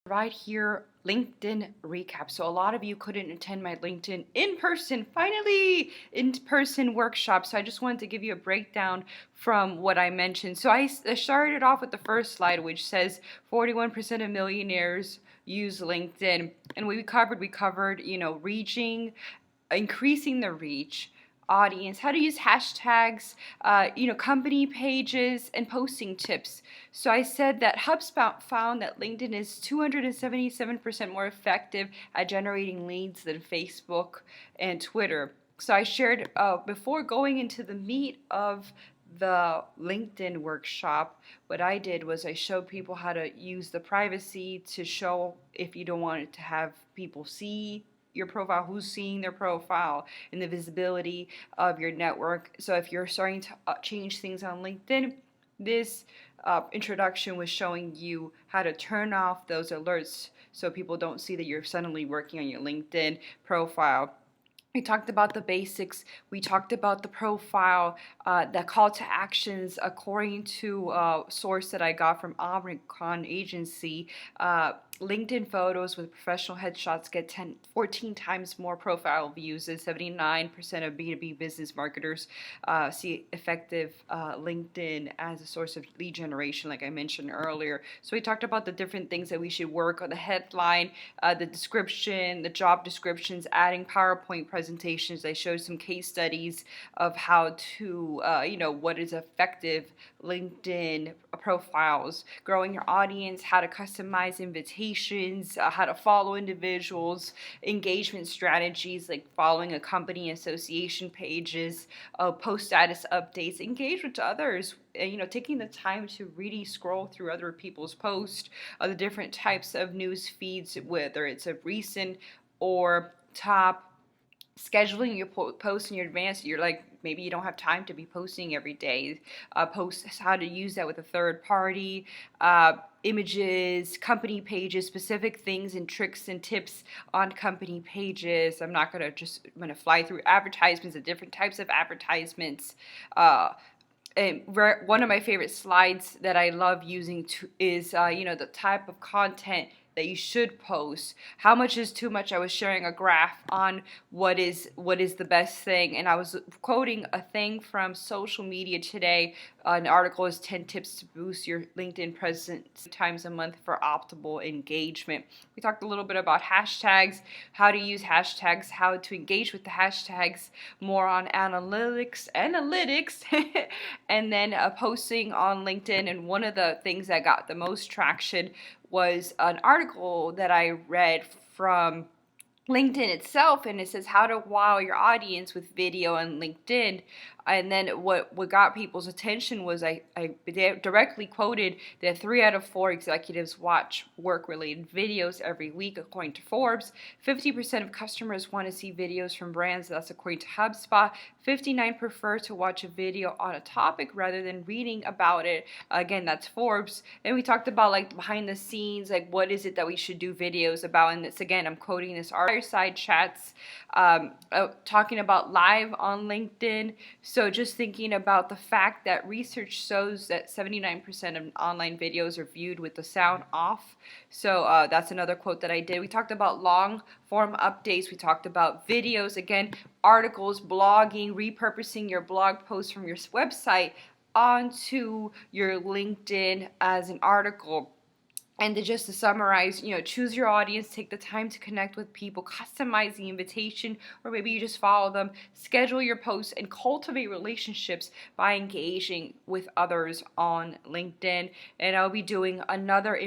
Right here, LinkedIn recap. So a lot of you couldn't attend my LinkedIn finally in-person workshop. So I just wanted to give you a breakdown from what I mentioned. So I started off with the first slide, which says 41% of millionaires use LinkedIn. And we covered, increasing the reach, audience, how to use hashtags, company pages, and posting tips. So I said that HubSpot found that LinkedIn is 277% more effective at generating leads than Facebook and Twitter. So I shared before going into the meat of the LinkedIn workshop, what I did was I showed people how to use the privacy to show if you don't want it to have people see your profile, who's seeing their profile, and the visibility of your network. So if you're starting to change things on LinkedIn, this introduction was showing you how to turn off those alerts so people don't see that you're suddenly working on your LinkedIn profile. We talked about the basics. We talked about the profile, the call to actions according to a source that I got from Omicron Agency. LinkedIn photos with professional headshots get 14 times more profile views, and 79% of B2B business marketers see effective LinkedIn as a source of lead generation, like I mentioned earlier. So we talked about the different things that we should work on: the headline, the description, the job descriptions, adding PowerPoint presentations. I showed some case studies of how to, what is effective LinkedIn profiles, growing your audience, how to customize invitations, how to follow individuals, engagement strategies like following a company association pages, post status updates, engage with others, taking the time to really scroll through other people's posts, the different types of news feeds, whether it's a recent or top, scheduling your posts in your advance. You're like, maybe you don't have time to be posting every day. Posts, how to use that with a third party, images, company pages, specific things and tricks and tips on company pages. I'm going to fly through advertisements and different types of advertisements. And one of my favorite slides that I love using is the type of content that you should post. How much is too much? I was sharing a graph on what is the best thing, and I was quoting a thing from Social Media Today. An article is 10 tips to boost your LinkedIn presence times a month for optimal engagement. We talked a little bit about hashtags, how to use hashtags, how to engage with the hashtags, more on analytics, and then posting on LinkedIn. And one of the things that got the most traction was an article that I read from LinkedIn itself, and it says how to wow your audience with video on LinkedIn. And then what got people's attention was I directly quoted that 3 out of 4 executives watch work-related videos every week, according to Forbes. 50% of customers want to see videos from brands. That's according to HubSpot. 59% prefer to watch a video on a topic rather than reading about it. Again, that's Forbes. And we talked about like behind the scenes, like what is it that we should do videos about. And this, again, I'm quoting this Fireside Chats, talking about live on LinkedIn. So just thinking about the fact that research shows that 79% of online videos are viewed with the sound off. So that's another quote that I did. We talked about long form updates. We talked about videos, again, articles, blogging, repurposing your blog post from your website onto your LinkedIn as an article. And just to summarize, choose your audience, take the time to connect with people, customize the invitation, or maybe you just follow them, schedule your posts, and cultivate relationships by engaging with others on LinkedIn. And I'll be doing another